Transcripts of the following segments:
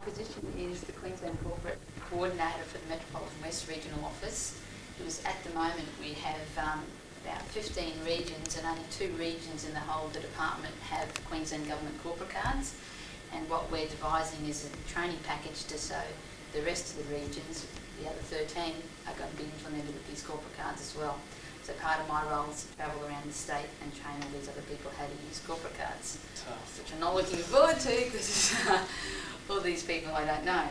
Position is the Queensland Corporate Coordinator for the Metropolitan West Regional Office. At the moment we have about 15 regions, and only 2 regions in the whole of the department have Queensland Government corporate cards, and what we're devising is a training package so the rest of the regions, the other 13, are going to be implemented with these corporate cards as well. So part of my role is to travel around the state and train all these other people how to use corporate cards, which I'm not looking forward to because all these people I don't know.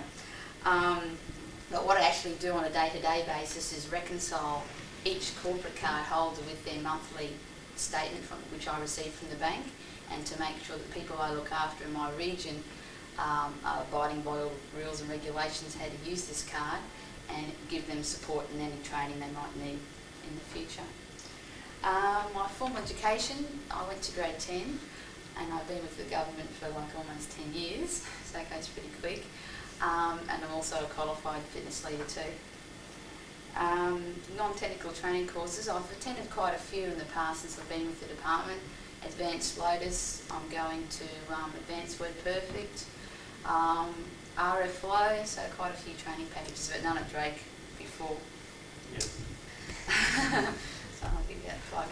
But what I actually do on a day-to-day basis is reconcile each corporate card holder with their monthly statement which I receive from the bank, and to make sure that people I look after in my region are abiding by all rules and regulations how to use this card, and give them support and any training they might need in the future. My formal education, I went to grade 10, and I've been with the government for like almost 10 years, so that goes pretty quick. And I'm also a qualified fitness leader too. Non-technical training courses, I've attended quite a few in the past since I've been with the department. Advanced Loaders, I'm going to Advanced WordPerfect, RFlow, so quite a few training packages, but none at Drake before. Yes. So I'll give you that plug.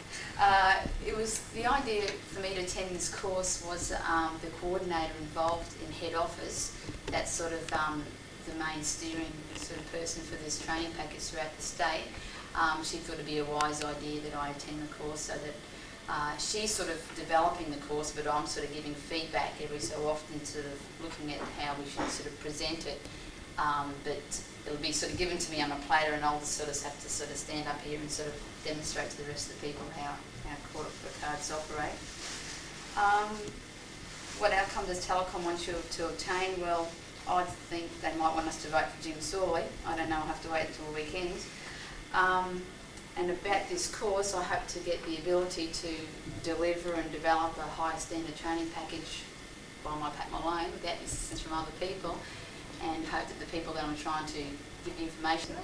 It was the idea for me to attend this course was the coordinator involved in head office, that's sort of the main steering sort of person for this training package throughout the state. She thought it'd be a wise idea that I attend the course, so that she's sort of developing the course, but I'm sort of giving feedback every so often, sort of looking at how we should sort of present it. But it'll be sort of given to me on a platter, and I'll just sort of have to sort of stand up here and sort of demonstrate to the rest of the people how corporate cards operate. What outcome does Telecom want you to obtain? Well, I think they might want us to vote for Jim Sawley. I don't know, I'll have to wait until the weekend. And about this course, I hope to get the ability to deliver and develop a high standard training package by my Pat Malone without assistance from other people, and hope that the people that I'm trying to give the information.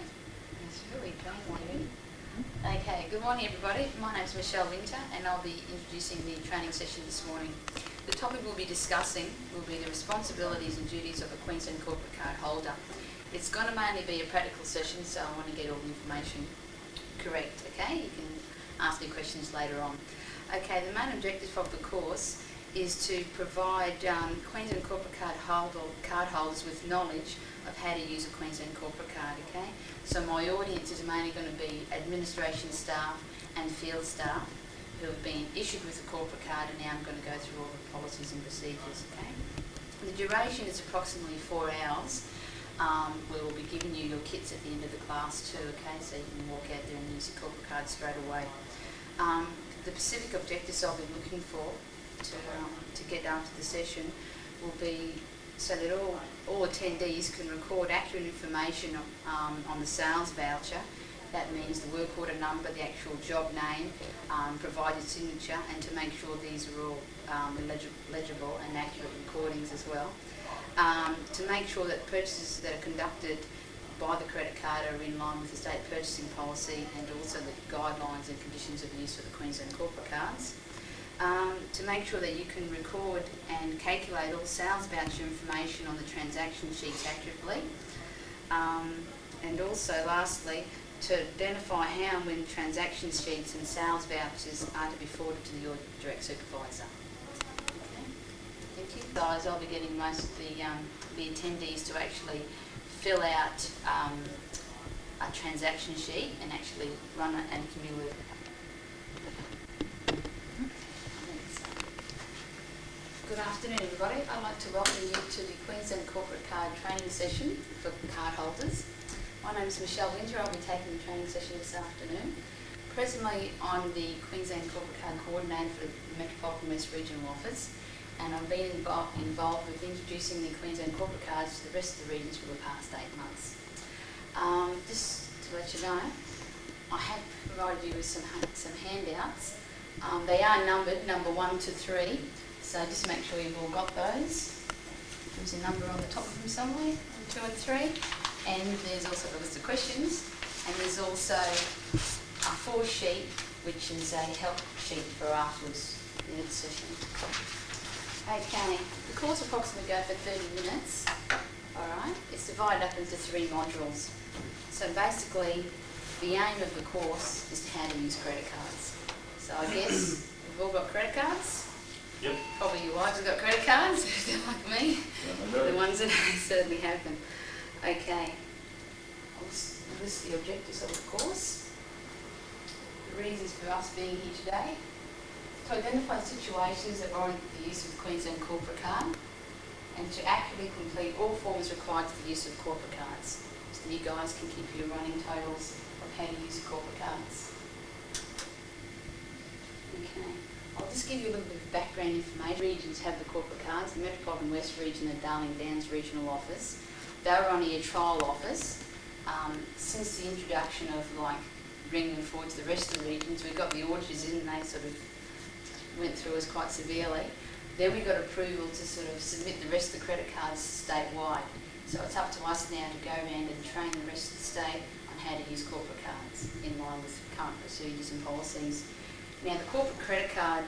It's really painful. Okay, good morning everybody. My name is Michelle Winter, and I'll be introducing the training session this morning. The topic we'll be discussing will be the responsibilities and duties of a Queensland corporate card holder. It's going to mainly be a practical session, so I want to get all the information correct, okay? You can ask me questions later on. Okay, the main objective of the course is to provide Queensland corporate card holders with knowledge of how to use a Queensland corporate card, okay? So my audience is mainly going to be administration staff and field staff who have been issued with a corporate card, and now I'm going to go through all the policies and procedures, okay? The duration is approximately 4 hours. We will be giving you your kits at the end of the class too, okay? So you can walk out there and use your corporate card straight away. The specific objectives I'll be looking for to get after the session will be so that all attendees can record accurate information on the sales voucher. That means the work order number, the actual job name, provide your signature, and to make sure these are all legible and accurate recordings as well. To make sure that purchases that are conducted by the credit card are in line with the state purchasing policy, and also the guidelines and conditions of use for the Queensland corporate cards. To make sure that you can record and calculate all sales voucher information on the transaction sheets accurately. And also, lastly, to identify how and when transaction sheets and sales vouchers are to be forwarded to your direct supervisor. Okay. Thank you. Guys, I'll be getting most of the attendees to actually fill out a transaction sheet and actually run it and accumulate it. Good afternoon everybody. I'd like to welcome you to the Queensland Corporate Card Training Session for card holders. My name is Michelle Winter. I'll be taking the training session this afternoon. Presently I'm the Queensland Corporate Card Coordinator for the Metropolitan West Regional Office, and I've been involved with introducing the Queensland corporate cards to the rest of the regions for the past 8 months. Just to let you know, I have provided you with some handouts. They are numbered, number 1 to 3. So just make sure you've all got those. There's a number on the top of them somewhere, 2 and 3. And there's also a list of questions. And there's also a 4 sheet, which is a help sheet for afterwards in the session. Okay, the course will approximately go for 30 minutes. Okay, it's divided up into 3 modules. So basically, the aim of the course is how to use credit cards. So I guess we've all got credit cards. Yep. Probably your wives have got credit cards, if they're like me. The ones that certainly have them. Okay. I'll list the objectives of the course. The reasons for us being here today. To identify situations that warrant the use of the Queensland corporate card, and to accurately complete all forms required for the use of corporate cards, so that you guys can keep your running totals of how to use corporate cards. Okay, I'll just give you a little bit of background information. Regions have the corporate cards. The Metropolitan West region, the Darling Downs regional office, they were only a trial office. Since the introduction of bringing them forward to the rest of the regions, we got the auditors in and they sort of went through us quite severely. Then we got approval to sort of submit the rest of the credit cards statewide. So it's up to us now to go around and train the rest of the state on how to use corporate cards in line with current procedures and policies. Now, the corporate credit card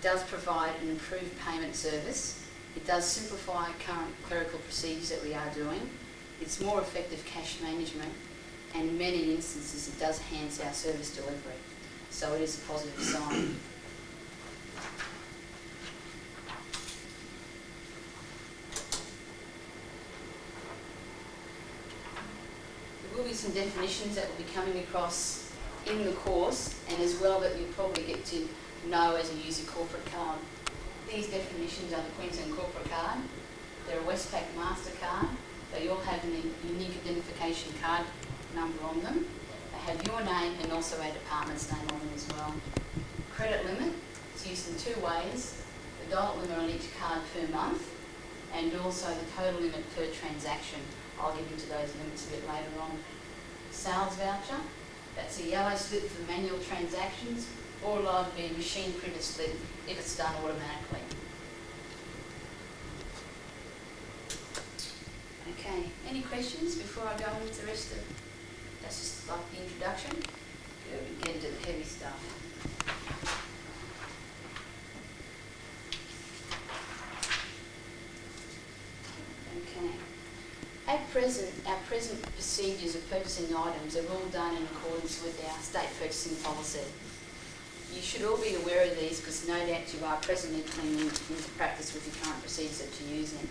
does provide an improved payment service. It does simplify current clerical procedures that we are doing. It's more effective cash management, and in many instances it does enhance our service delivery. So it is a positive sign. There will be some definitions that will be coming across in the course, and as well that you'll probably get to know as you use your corporate card. These definitions are the Queensland corporate card. They're a Westpac MasterCard. They all have a unique identification card number on them. They have your name and also our department's name on them as well. Credit limit is used in 2 ways. The dollar limit on each card per month, and also the total limit per transaction. I'll get into those limits a bit later on. Sales voucher, that's a yellow slip for manual transactions, or allowed to be a machine printed slip if it's done automatically. Okay, any questions before I go on with the rest of it? That's just like the introduction. Good, we get into the heavy stuff. Okay. At present, our present procedures of purchasing items are all done in accordance with our state purchasing policy. You should all be aware of these because no doubt you are presently putting them into practice with your current procedures that you're using.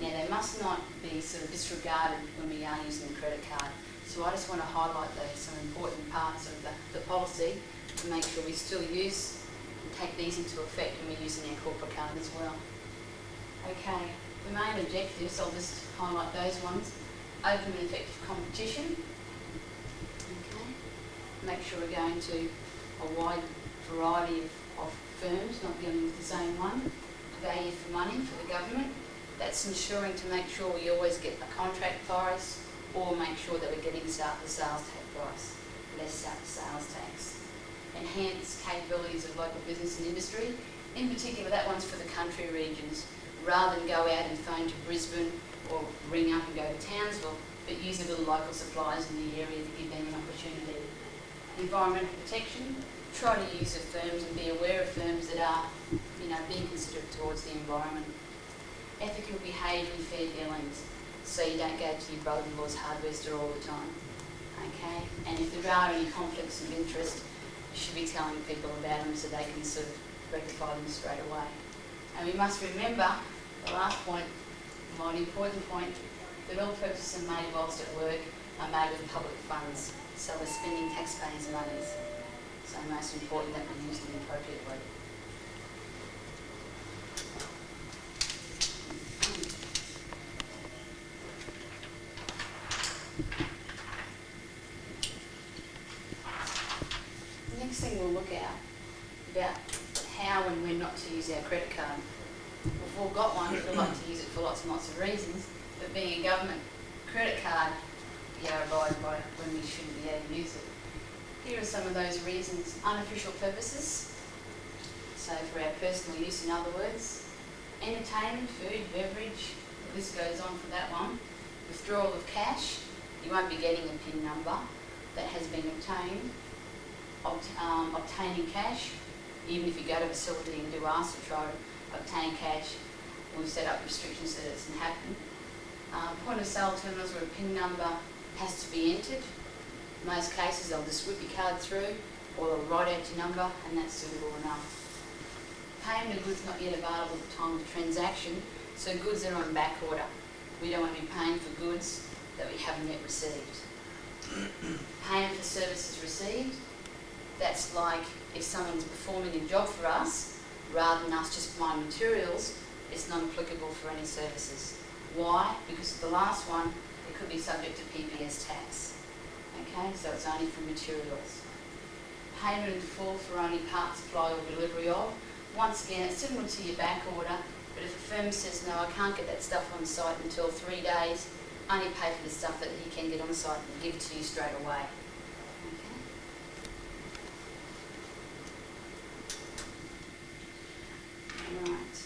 Now, they must not be sort of disregarded when we are using the credit card. So I just want to highlight those, some important parts of the policy to make sure we still use and take these into effect when we're using our corporate card as well. Okay, the main objectives, I'll just highlight those ones. Open and effective competition. Okay, make sure we're going to a wide variety of firms, not dealing with the same one. Value for money for the government. That's ensuring to make sure we always get a contract price, or make sure that we're getting the sales tax price, less sales tax. Enhance capabilities of local business and industry. In particular, that one's for the country regions. Rather than go out and phone to Brisbane or ring up and go to Townsville, but use the little local suppliers in the area to give them an opportunity. Environmental protection. Try to use the firms and be aware of firms that are, being considerate towards the environment. Ethical behaviour and fair dealings, so you don't go to your brother-in-law's hardware store all the time. Okay, and if there are any conflicts of interest, you should be telling people about them so they can sort of rectify them straight away. And we must remember, the last point, the most important point, that all purchases made whilst at work are made with public funds, so we're spending taxpayers' monies. So most important that we use them appropriately. The next thing we'll look at about how and when not to use our credit card. We've all got one, we like to use it for lots and lots of reasons, but being a government credit card, we are advised by when we shouldn't be able to use it. Here are some of those reasons. Unofficial purposes, so for our personal use in other words. Entertainment, food, beverage, the list goes on for that one. Withdrawal of cash, you won't be getting a PIN number that has been obtained. Obtaining cash, even if you go to a facility and do ask to try to obtain cash, we've set up restrictions so that it doesn't happen. point of sale terminals where a PIN number has to be entered. In most cases, they'll just whip your card through, or they'll write out your number, and that's suitable enough. Payment of goods not yet available at the time of the transaction, so goods that are on back order. We don't want to be paying for goods that we haven't yet received. Payment for services received, that's like if someone's performing a job for us, rather than us just buying materials, it's not applicable for any services. Why? Because the last one, it could be subject to PPS tax. Okay, so it's only for materials. Payment in full for only part supply or delivery of. Once again, it's similar to your back order, but if a firm says, no, I can't get that stuff on site until 3 days, only pay for the stuff that he can get on site and give it to you straight away. Okay. Right.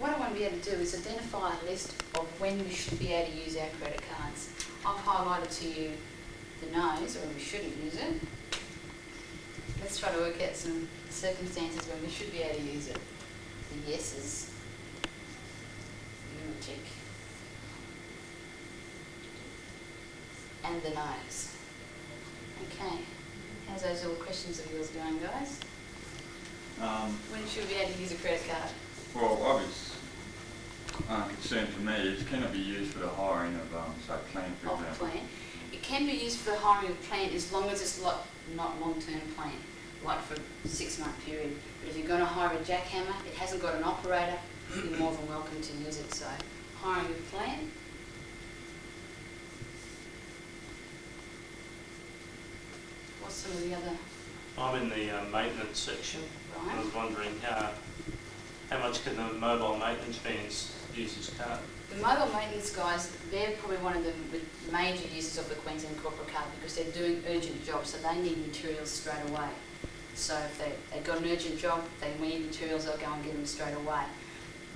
What I want to be able to do is identify a list of when we should be able to use our credit cards. I've highlighted to you the no's, or when we shouldn't use it. Let's try to work out some circumstances when we should be able to use it. The yeses. Tick. And the no's. Okay. How's those little questions of yours going, guys? When should we be able to use a credit card? Well, obvious concern for me is can it be used for the hiring of, say, plant, for example? Plant. It can be used for the hiring of plant as long as it's not long-term plant, like for a 6-month period. But if you're going to hire a jackhammer, it hasn't got an operator, you're more than welcome to use it. So, hiring of plant. What's some of the other? I'm in the maintenance section. Right. I was wondering how much can the mobile maintenance vans use this card? The mobile maintenance guys, they're probably one of the major users of the Queensland corporate card because they're doing urgent jobs, so they need materials straight away. So if they've got an urgent job, they need materials, they'll go and get them straight away.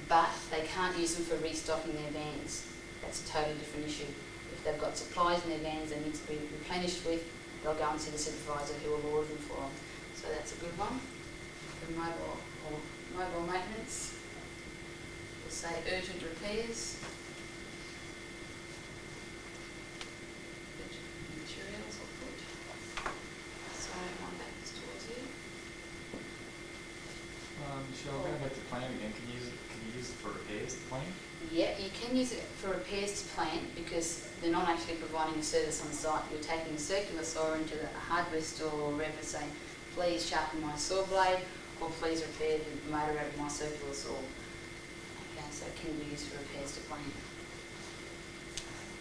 But they can't use them for restocking their vans. That's a totally different issue. If they've got supplies in their vans they need to be replenished with, they'll go and see the supervisor who will order them for them. So that's a good one for mobile maintenance. We'll say urgent repairs. Urgent materials I'll put. So my back is towards you. Michelle, going back to plant again, can you use it for repairs to plant? Yeah, you can use it for repairs to plant because they're not actually providing a service on site. You're taking a circular saw into a hardware store or wherever, saying, please sharpen my saw blade or please repair the motor out of my circular saw. Okay, so it can be used for repairs to plant.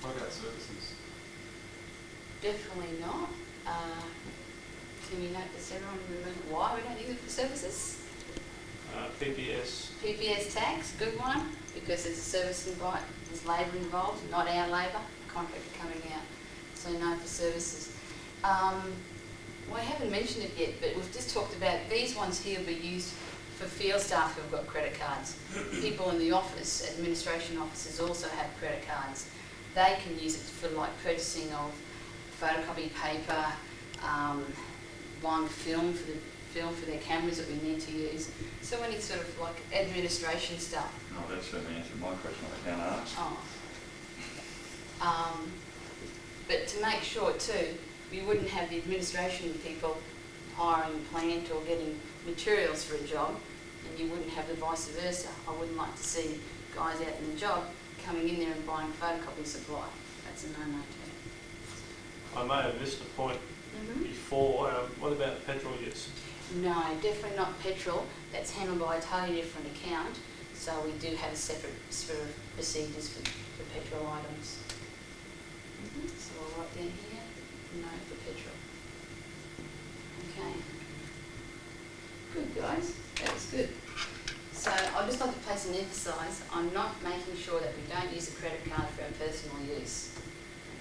What about services? Definitely not. Can we note this, everyone remember why we don't use it for services? PPS. PPS tax, good one, because there's a service involved, there's labour involved, not our labour, contractor coming out. So no for services. Well, I haven't mentioned it yet, but we've just talked about these ones here will be used for field staff who've got credit cards. People in the office, administration offices also have credit cards. They can use it for like purchasing of photocopy paper, buying film for their cameras that we need to use. So any sort of like administration stuff. Oh, that certainly answered my question I was going to ask. Oh. But to make sure too, we wouldn't have the administration people hiring plant or getting materials for a job, and you wouldn't have the vice versa. I wouldn't like to see guys out in the job coming in there and buying photocopy supply. That's a no-no too. I may have missed a point before. What about petrol use? No, definitely not petrol. That's handled by a totally different account. So we do have a separate sphere of procedures for petrol items. So I'll write down here, no for petrol. Okay. Good guys, that was good. So I'd just like to place an emphasis on not making sure that we don't use a credit card for our personal use.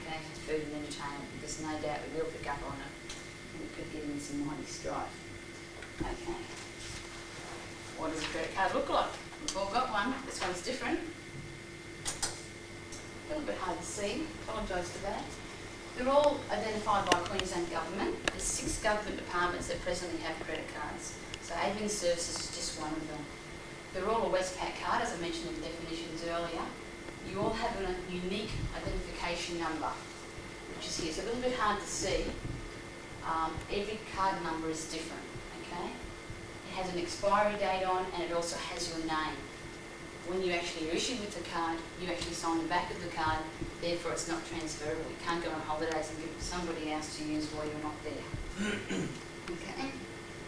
Okay, food and entertainment, because no doubt we will pick up on it. And we could get in some mighty strife. Okay. What does a credit card look like? We've all got one. This one's different. A little bit hard to see. Apologise for that. They're all identified by Queensland Government. There's 6 government departments that presently have credit cards. So Admin Services is just one of them. They're all a Westpac card, as I mentioned in the definitions earlier, you all have a unique identification number, which is here. It's a little bit hard to see. Every card number is different, okay? It has an expiry date on, and it also has your name. When you actually are issued with the card, you actually sign the back of the card, therefore it's not transferable. You can't go on holidays and give it to somebody else to use while you're not there. Okay?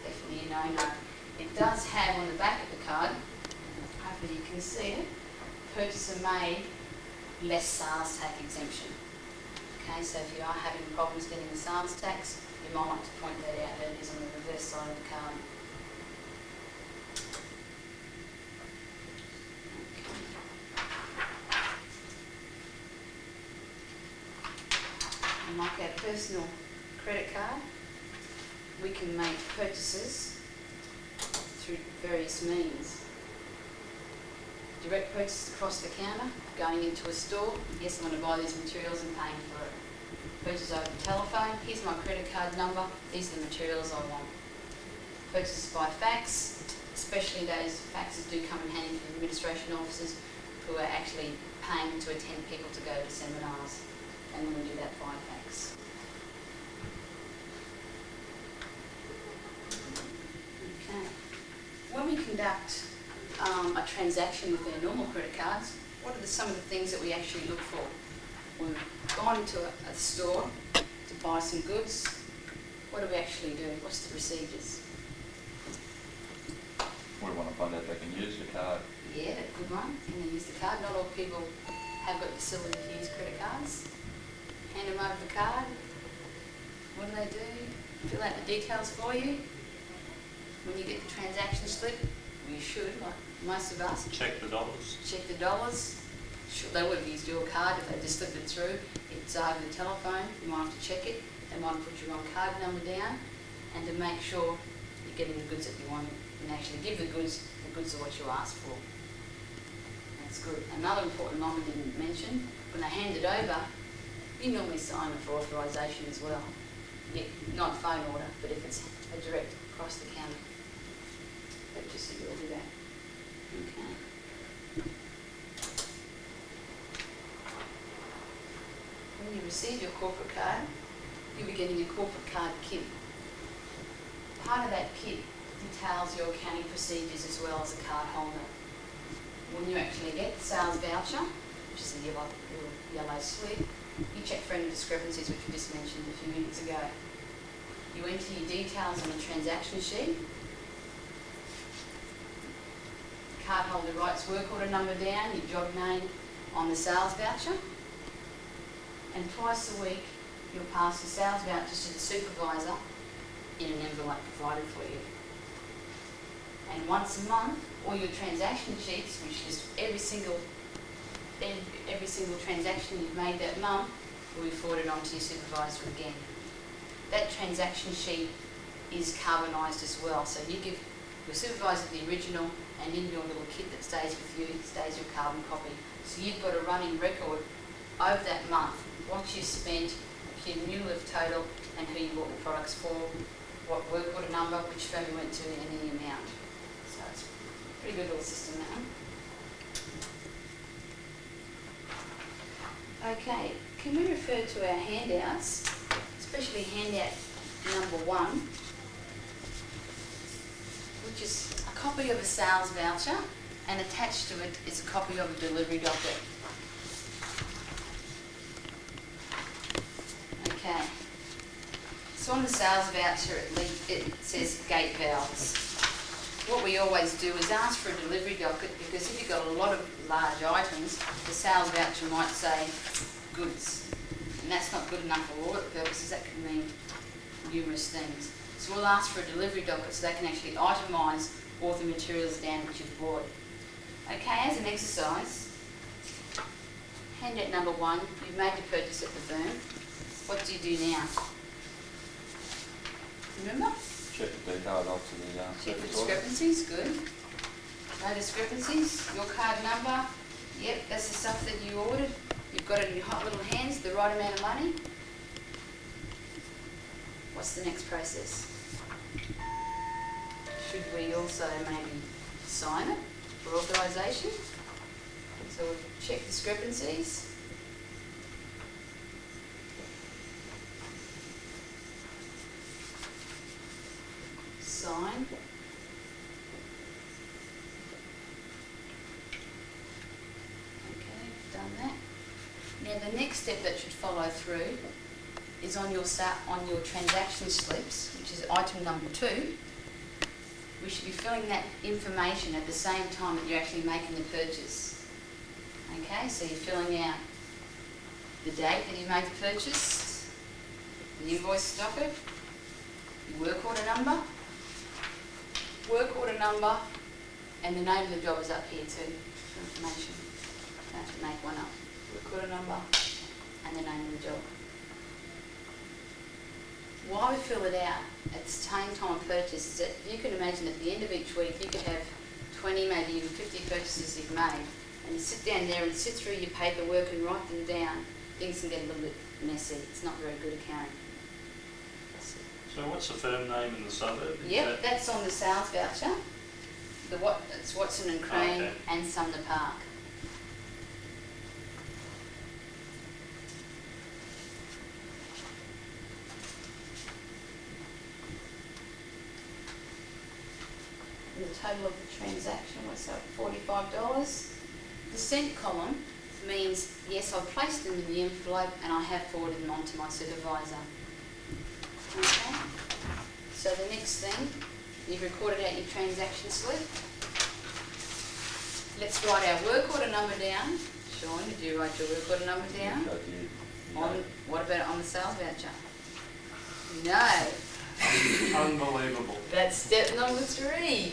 Definitely a no-no. It does have on the back of the card, hopefully you can see it, purchaser made, less sales tax exemption. Okay, so if you are having problems getting the sales tax, you might want to point that out, that it is on the reverse side of the card. And like our personal credit card, we can make purchases through various means. Direct purchase across the counter, going into a store, yes, I'm going to buy these materials and paying for it. Purchase over the telephone, here's my credit card number, these are the materials I want. Purchase by fax, especially those faxes do come in handy for administration officers who are actually paying to attend people to go to seminars, and then we do that via fax. Okay. When we conduct a transaction with their normal credit cards, what are some of the things that we actually look for? We've gone into a store to buy some goods. What do we actually do? What's the procedures? We want to find out they can use the card. Yeah, good one. Can they use the card? Not all people have got the facility to use credit cards. Hand them over the card. What do they do? Fill out the details for you. When you get the transaction slip, you should, like most of us, Check the dollars. check the dollars. Sure, they would have used your card if they just slipped it through. It's over the telephone. You might have to check it. They might put your own card number down, and to make sure you're getting the goods that you want, and actually give the goods are what you asked for. That's good. Another important one we didn't mention, when they hand it over, you normally sign it for authorisation as well. Yeah, not phone order, but if it's a direct across the counter purchase, you will do that. Okay. When you receive your corporate card, you'll be getting a corporate card kit. Part of that kit details your accounting procedures as well as a card holder. When you actually get the sales voucher, which is a yellow slip, you check for any discrepancies, which we just mentioned a few minutes ago. You enter your details on a transaction sheet. The card holder writes work order number down, your job name on the sales voucher, and twice a week you'll pass the sales vouchers to the supervisor in an envelope provided for you. And once a month, all your transaction sheets, which is every single transaction you've made that month, will be forwarded on to your supervisor again. That transaction sheet is carbonised as well, so you give your supervisor the original, and in your little kit that stays with you, stays your carbon copy. So you've got a running record over that month, what you spent, cumulative total, and who you bought the products for, what work order number, which firm you went to, and the amount. So it's a pretty good little system now. Okay, can we refer to our handouts, especially handout number 1, which is a copy of a sales voucher, and attached to it is a copy of a delivery docket. Okay, so on the sales voucher it says gate valves. What we always do is ask for a delivery docket, because if you've got a lot of large items, the sales voucher might say goods, and that's not good enough for audit purposes. That can mean numerous things. So we'll ask for a delivery docket so they can actually itemise all the materials down that you've bought. Okay, as an exercise, handout number 1, you've made your purchase at the firm. What do you do now? Remember? Check the details off to the Check the service order. discrepancies, good. No discrepancies, your card number, yep, that's the stuff that you ordered. You've got it in your hot little hands, the right amount of money. What's the next process? Should we also maybe sign it for authorisation? So we've checked discrepancies. Sign. Okay, done that. Now the next step that should follow through is on your transaction slips, which is item number 2. We should be filling that information at the same time that you're actually making the purchase. Okay, so you're filling out the date that you made the purchase, the invoice docket, your work order number, and the name of the job is up here too, for information. You have to make one up. Work order number and the name of the job. Why we fill it out at the same time of purchase is that you can imagine at the end of each week you could have 20, maybe even 50 purchases you've made, and you sit down there and sit through your paperwork and write them down. Things can get a little bit messy. It's not very good accounting. So what's the firm name in the suburb? Yep, that's on the sales voucher. It's Watson and Crane Okay. and Sumner Park. The total of the transaction was $45. The cent column means, yes, I've placed them in the envelope and I have forwarded them on to my supervisor. Okay, so the next thing, you've recorded out your transaction slip. Let's write our work order number down. Sean, did you write your work order number down? Yes, I did. What about on the sales voucher? No. Unbelievable. That's step number 3.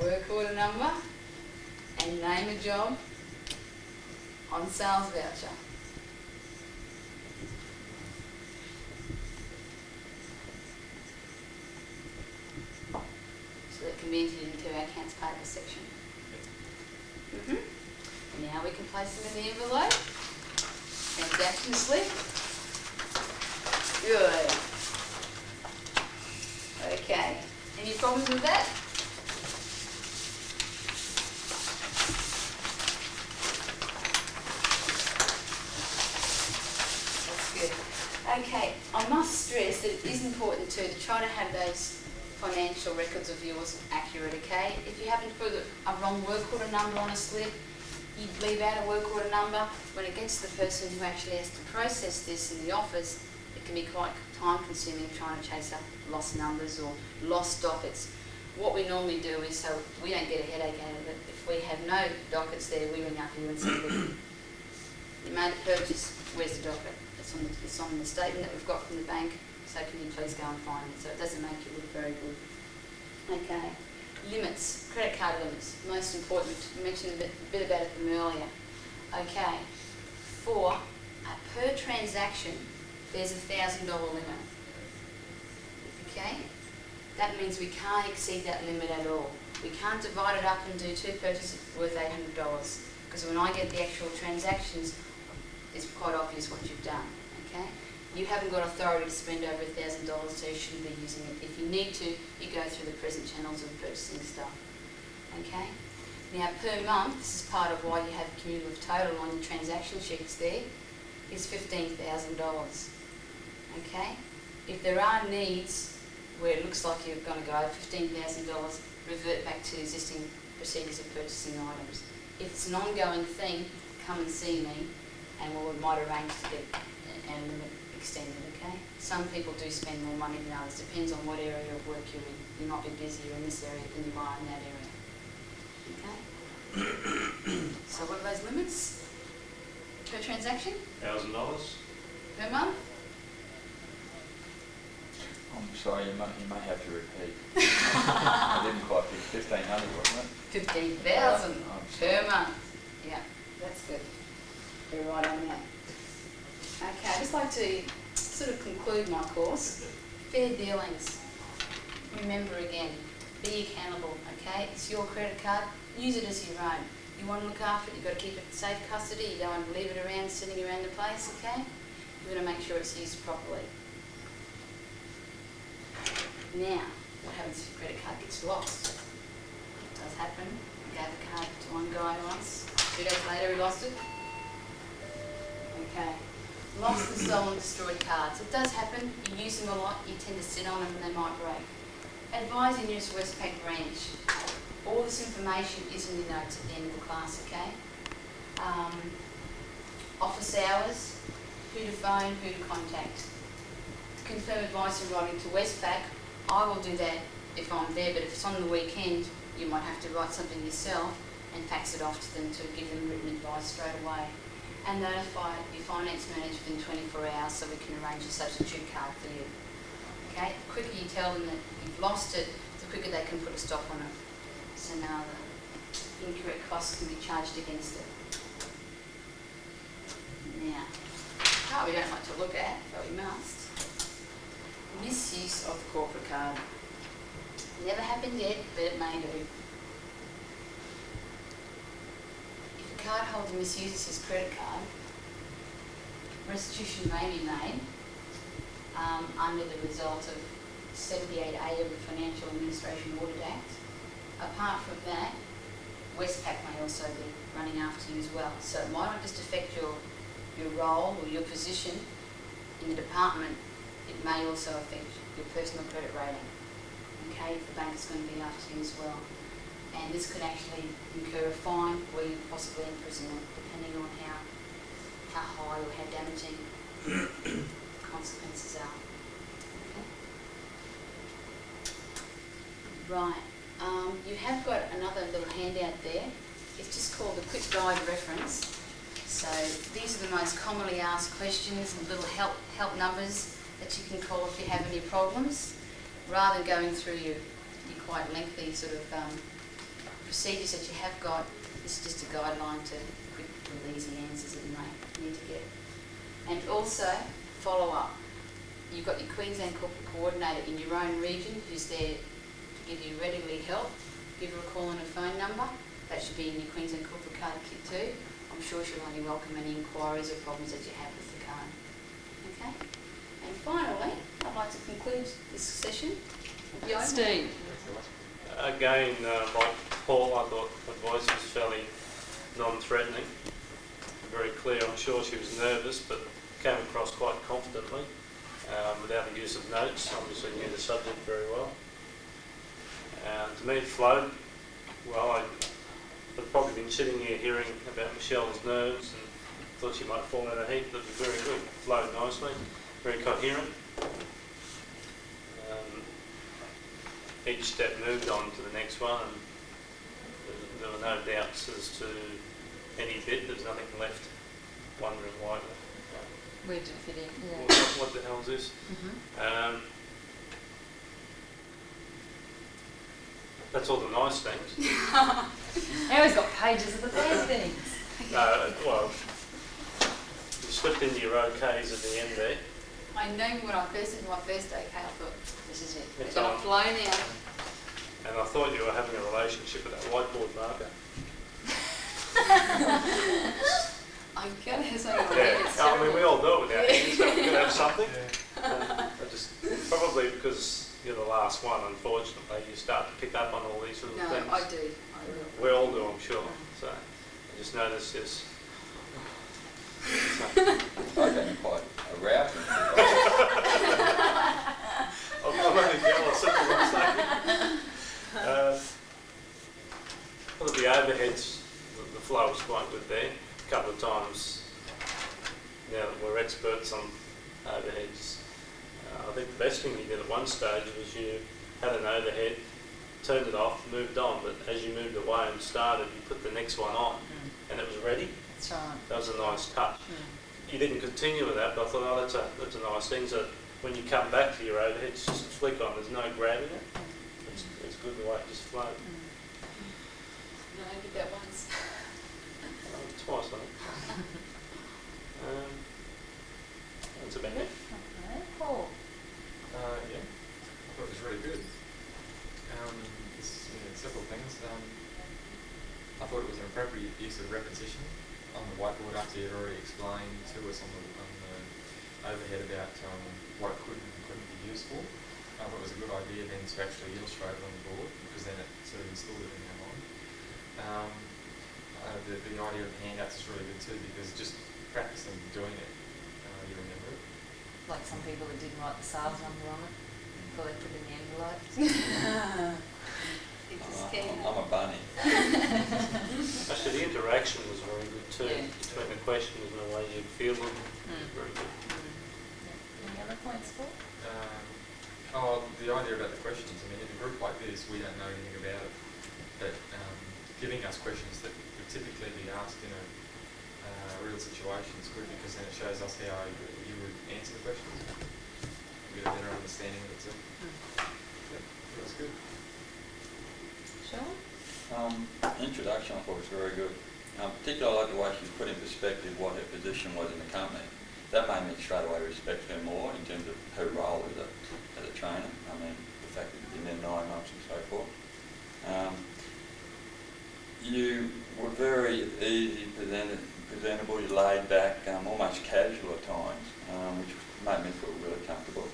Work order number and name of job on sales voucher. So that can be entered into our accounts payable section. Now we can place them in the envelope. Transaction slip. Good. Okay. Any problems with that? That's good. Okay, I must stress that it is important to try to have those financial records of yours accurate, okay? If you happen to put a wrong work order number on a slip, you leave out a work order number. When it gets to the person who actually has to process this in the office, it can be quite time consuming trying to chase up lost numbers or lost dockets. What we normally do is, so we don't get a headache out of it, if we have no dockets there, we ring up you and say, look, you made a purchase, where's the docket? It's on the statement that we've got from the bank, so can you please go and find it? So it doesn't make you look very good. Okay. Limits, credit card limits, most important. We mentioned a bit about them earlier. Okay. For per transaction, there's a $1,000 limit. Okay? That means we can't exceed that limit at all. We can't divide it up and do 2 purchases worth $800, because when I get the actual transactions, it's quite obvious what you've done. Okay? You haven't got authority to spend over $1,000, so you shouldn't be using it. If you need to, you go through the present channels of purchasing stuff. Okay? Now, per month, this is part of why you have a cumulative total on your transaction sheets there, is $15,000. Okay? If there are needs where it looks like you're going to go over $15,000, revert back to existing procedures of purchasing items. If it's an ongoing thing, come and see me, and we might arrange to get a limit extended, okay? Some people do spend more money than others. Depends on what area of work you're in. You might be busier in this area than you are in that area. Okay? So what are those limits? Per transaction? $1,000. Per month? I'm sorry, you may have to repeat. I didn't quite think 1,500, wasn't it? 15,000 I'm per month. Yeah, that's good. You're right on that. Okay, I'd just like to sort of conclude my course. Fair dealings. Remember again, be accountable, okay? It's your credit card, use it as your own. You want to look after it, you've got to keep it in safe custody, you don't want to leave it around, sitting around the place, okay? You've got to make sure it's used properly. Now, what happens if your credit card gets lost? It does happen, gave a card to one guy once. 2 days later, he lost it. Okay. Lost and stolen, destroyed cards. It does happen. You use them a lot. You tend to sit on them and they might break. Advise your nearest Westpac branch. All this information is in the notes at the end of the class, okay? Office hours, who to phone, who to contact. To confirm advice in writing to Westpac, I will do that if I'm there, but if it's on the weekend, you might have to write something yourself and fax it off to them to give them written advice straight away. And notify your finance manager within 24 hours so we can arrange a substitute card for you. Okay? The quicker you tell them that you've lost it, the quicker they can put a stop on it. So now the incorrect costs can be charged against it. Now, part we don't like to look at, but we must. Misuse of the corporate card. Never happened yet, but it may do. If a cardholder misuses his credit card, restitution may be made under the result of 78A of the Financial Administration Audit Act. Apart from that, Westpac may also be running after you as well. So it might not just affect your role or your position in the department, it may also affect your personal credit rating. Okay, if the bank is going to be after you as well. And this could actually incur a fine or even possibly imprisonment, depending on how high or how damaging the consequences are. Okay. Right. You have got another little handout there. It's just called the Quick Guide Reference. So these are the most commonly asked questions and little help numbers that you can call if you have any problems. Rather than going through your quite lengthy sort of procedures that you have got, this is just a guideline to quick and easy answers that you may need to get. And also, follow up. You've got your Queensland Corporate Coordinator in your own region who's there to give you readily help. Give her a call on a phone number. That should be in your Queensland Corporate Card Kit too. I'm sure she'll only welcome any inquiries or problems that you have with the card. Okay? And finally, I'd like to conclude this session. Steve. Again, like Paul, I thought the voice was fairly non-threatening, very clear. I'm sure she was nervous, but came across quite confidently without the use of notes. Obviously knew the subject very well. To me, it flowed well. I've probably been sitting here hearing about Michelle's nerves and thought she might fall in a heap. That was very good. Flowed nicely, very coherent. Each step moved on to the next one, and there were no doubts as to any bit. There's nothing left wondering why. Where did it fit in? Yeah. What the hell is this? Mm-hmm. That's all the nice things. Now he's got pages of the bad things. Well, you slipped into your OKs at the end there. I know when I first did my first OK, I thought, this is it. It's They're going on. to flow now. And I thought you were having a relationship with that whiteboard marker. I'm going to have something on Yeah, it's I mean, we all do it without Yeah. you, so we could have something. I just, probably because you're the last one, unfortunately, you start to pick up on all these little No, things. I do. I will. We all do, I'm sure. So I just noticed this. I've been quite arousing. I'm only jealous, that's all I'm saying. Well, the overheads, the flow was quite good there. A couple of times, now that we're experts on overheads, I think the best thing you did at one stage was you had an overhead, turned it off, moved on, but as you moved away and started, you put the next one on, and it was ready. That's right. That was a nice touch. You didn't continue with that, but I thought, oh, that's a nice thing. So when you come back to your overhead, it's just a flick on. There's no grabbing it. It's good the way it just flowed. No, I did that once. Twice, I think. That's about it. Okay, Paul. Yeah, I thought it was really good. Several things. I thought it was an appropriate use of repetition on the whiteboard after you had already explained to us on the overhead about what it could and couldn't be used for. I thought it was a good idea then to actually illustrate it on the board, because then it sort of installed it in our mind. The idea of handouts is really good too, because just practice them doing it, you remember it. Like some people that didn't write the sales number on it before they put it in the envelope. I'm a bunny. Actually, the interaction was very good too, Yeah. between the questions and the way you feel them. Very good. Any other points, Paul? The idea about the questions, I mean, in a group like this, we don't know anything about it, but giving us questions that would typically be asked in a real situation is good, because then it shows us how you would answer the questions. We get a better understanding of it too. That's good. Sean? Introduction I thought was very good. Particularly I like the way she's put in perspective what her position was in the company. That made me straight away respect her more in terms of her role as a trainer. I mean, the fact that you've been there 9 months and so forth. You were very easy, presentable, you laid back, almost casual at times, which made me feel really comfortable.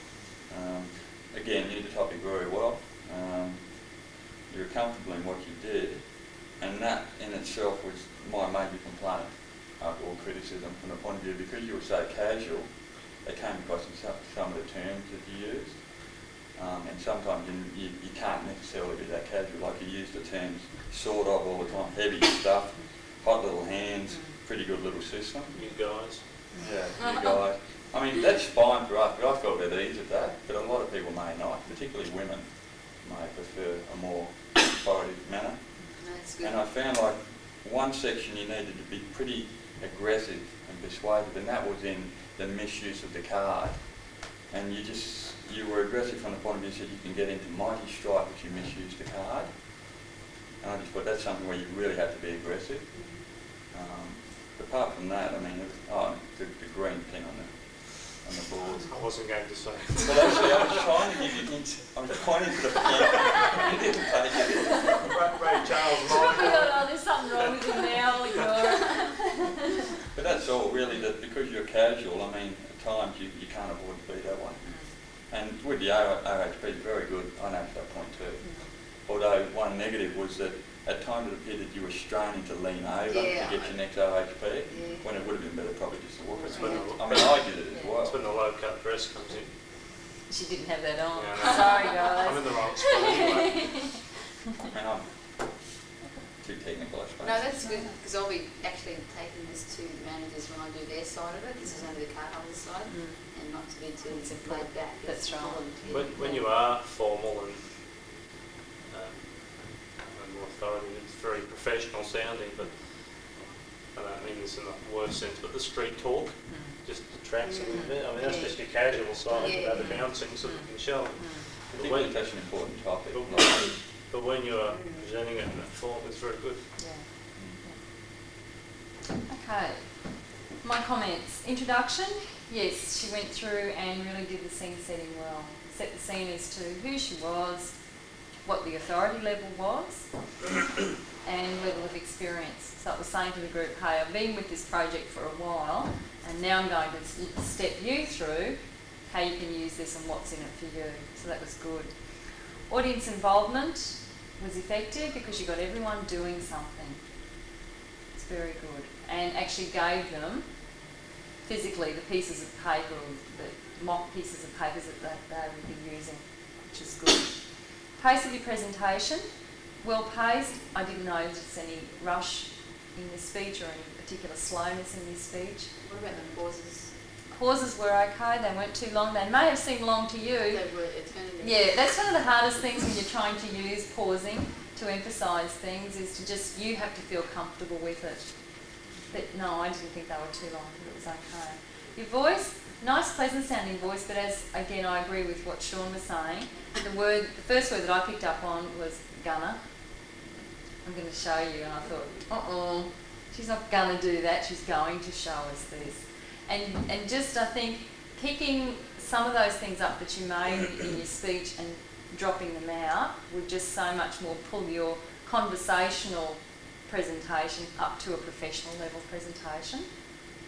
Again, knew the topic very well. You were comfortable in what you did, and that in itself was my major complaint or criticism from the point of view, because you were so casual, they came across in some of the terms that you used. And sometimes you can't necessarily be that casual, like you use the terms sort of all the time, heavy stuff, hot little hands, pretty good little system. You guys. Yeah, you guys. I mean, that's fine for us, but I felt at ease at that, but a lot of people may not, particularly women may prefer a more authoritative manner. That's good. And I found like one section you needed to be pretty aggressive and persuasive, and that was in the misuse of the card. And you were aggressive from the point of view that you can get into mighty strike if you misuse the card. And I just thought that's something where you really have to be aggressive. Apart from that, I mean, the green pin on the board. I wasn't going to say. But actually, I was trying to give you hints. I was pointing to the pin. You didn't take it. Ray Charles We thought, oh, there's something wrong with him now, we'll ignore it. But that's all really, that because you're casual, I mean, at times you can't afford to be that way. And with the OHP, it's very good. I noticed that point too. Although one negative was that at times it appeared that you were straining to lean over to get your next OHP, when it would have been better probably just to walk it. I mean, I did it as well. That's when the low cut dress comes in. She didn't have that on. Yeah, no. Sorry, guys. I'm in the wrong spot anyway. I mean, I'm too technical, I suppose. No, that's good, because I'll be actually taking this to the managers when I do their side of it. This is only the card holder side, and not to be too laid back. That's right. When you are formal and more authority, it's very professional sounding, but I don't mean this in the worst sense, but the street talk just detracts a little bit. I mean, that's just your casual side about the bouncing so that you can show. I think that's an important topic. But when you are presenting it in that form, it's very good. Okay. My comments. Introduction. Yes, she went through and really did the scene setting well. Set the scene as to who she was, what the authority level was, and level of experience. So it was saying to the group, hey, I've been with this project for a while, and now I'm going to step you through how you can use this and what's in it for you. So that was good. Audience involvement was effective because you got everyone doing something. It's very good. And actually gave them physically the pieces of paper, or the mock pieces of papers that they would be using, which is good. Pace of your presentation, well paced. I didn't notice any rush in the speech or any particular slowness in this speech. What about the pauses? Pauses were okay, they weren't too long. They may have seemed long to you. They were eternity. Yeah, that's one of the hardest things when you're trying to use pausing to emphasise things, is to just, you have to feel comfortable with it. But no, I didn't think they were too long, but it was okay. Your voice, nice pleasant sounding voice, but as, again, I agree with what Sean was saying. The first word that I picked up on was gonna. I'm going to show you, and I thought, she's not going to do that, she's going to show us this. And just, I think, picking some of those things up that you made in your speech and dropping them out would just so much more pull your conversational presentation up to a professional level presentation.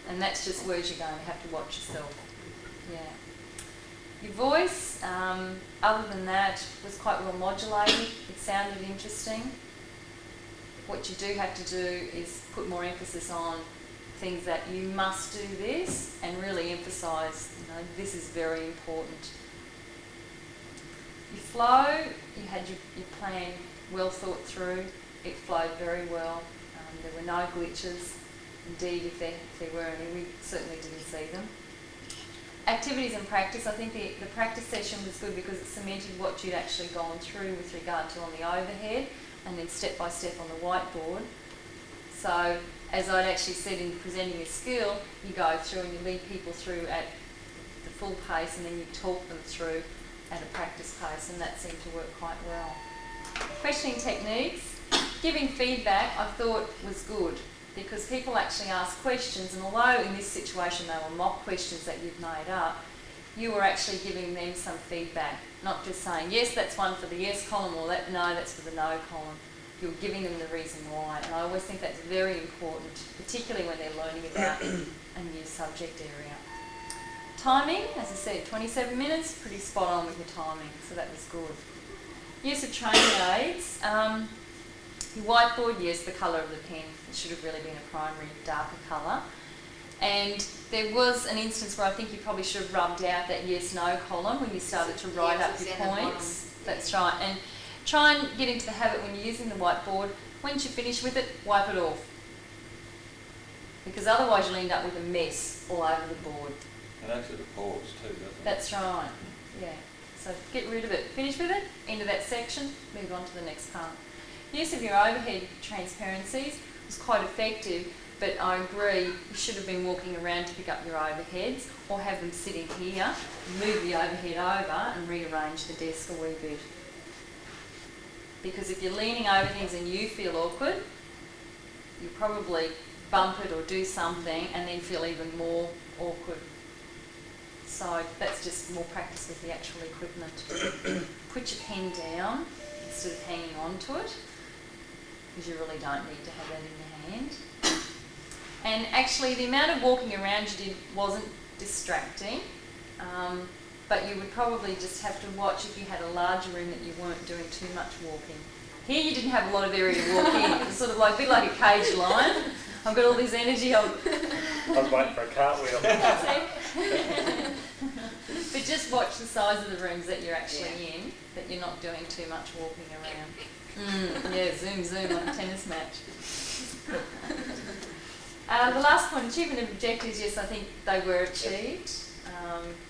And that's just words you're going to have to watch yourself. Yeah. Your voice, other than that, was quite well modulated. It sounded interesting. what you do have to do is put more emphasis on things that you must do this, and really emphasise, this is very important. Your flow, you had your plan well thought through, it flowed very well, there were no glitches. Indeed, if there were any, we certainly didn't see them. Activities and practice, I think the practice session was good because it cemented what you'd actually gone through with regard to on the overhead, and then step by step on the whiteboard. So, as I'd actually said in presenting your skill, you go through and you lead people through at the full pace, and then you talk them through at a practice pace, and that seemed to work quite well. Questioning techniques, giving feedback I thought was good, because people actually asked questions, and although in this situation they were mock questions that you'd made up, you were actually giving them some feedback, not just saying, yes, that's one for the yes column, or no, that's for the no column. You were giving them the reason why, and I always think that's very important, particularly when they're learning about a new subject area. Timing, as I said, 27 minutes, pretty spot on with your timing, so that was good. Use of training aids. Your whiteboard, yes, the colour of the pen. It should have really been a primary darker colour. And there was an instance where I think you probably should have rubbed out that yes-no column when you started to write up your points. That's right. And try and get into the habit when you're using the whiteboard, once you finish with it, wipe it off. Because otherwise you'll end up with a mess all over the board. And actually the pause too, doesn't it? That's right, yeah. So get rid of it. Finish with it, end of that section, move on to the next part. Use of your overhead transparencies was quite effective, but I agree you should have been walking around to pick up your overheads, or have them sitting here, move the overhead over and rearrange the desk a wee bit. Because if you're leaning over things and you feel awkward, you probably bump it or do something and then feel even more awkward. So that's just more practice with the actual equipment. Put your pen down instead of hanging on to it, because you really don't need to have that in your hand. And actually the amount of walking around you did wasn't distracting, but you would probably just have to watch if you had a larger room that you weren't doing too much walking. Here you didn't have a lot of area to walk in. It was sort of like a bit like a caged lion. I've got all this energy. I was waiting for a cartwheel. But just watch the size of the rooms that you're actually in, that you're not doing too much walking around. Yeah, zoom on a tennis match. The last point, achievement of objectives, yes, I think they were achieved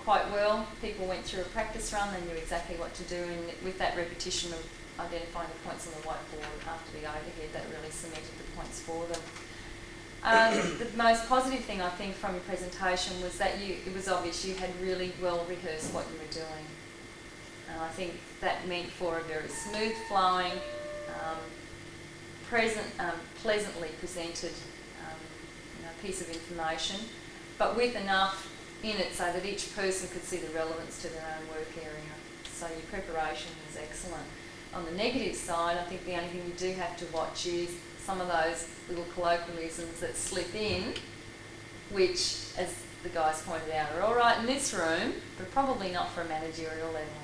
quite well. People went through a practice run, they knew exactly what to do, and with that repetition of identifying the points on the whiteboard after the overhead, that really cemented the points for them. The most positive thing I think from your presentation was that it was obvious you had really well rehearsed what you were doing. And I think that meant for a very smooth flowing, pleasantly presented piece of information, but with enough in it so that each person could see the relevance to their own work area. So your preparation was excellent. On the negative side, I think the only thing you do have to watch is some of those little colloquialisms that slip in, which, as the guys pointed out, are all right in this room, but probably not for a managerial level.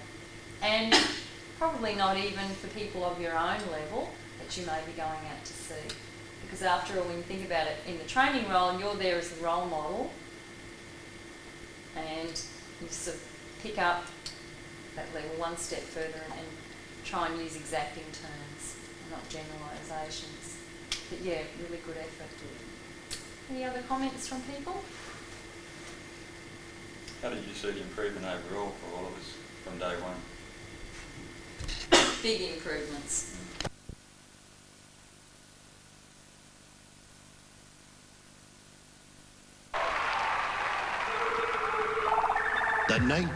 And probably not even for people of your own level that you may be going out to see. Because after all, when you think about it, in the training role, you're there as the role model, and you sort of pick up that level one step further and try and use exacting terms, and not generalisations. But yeah, really good effort. Any other comments from people? How did you see the improvement overall for all of us from day one? Big improvements. The 19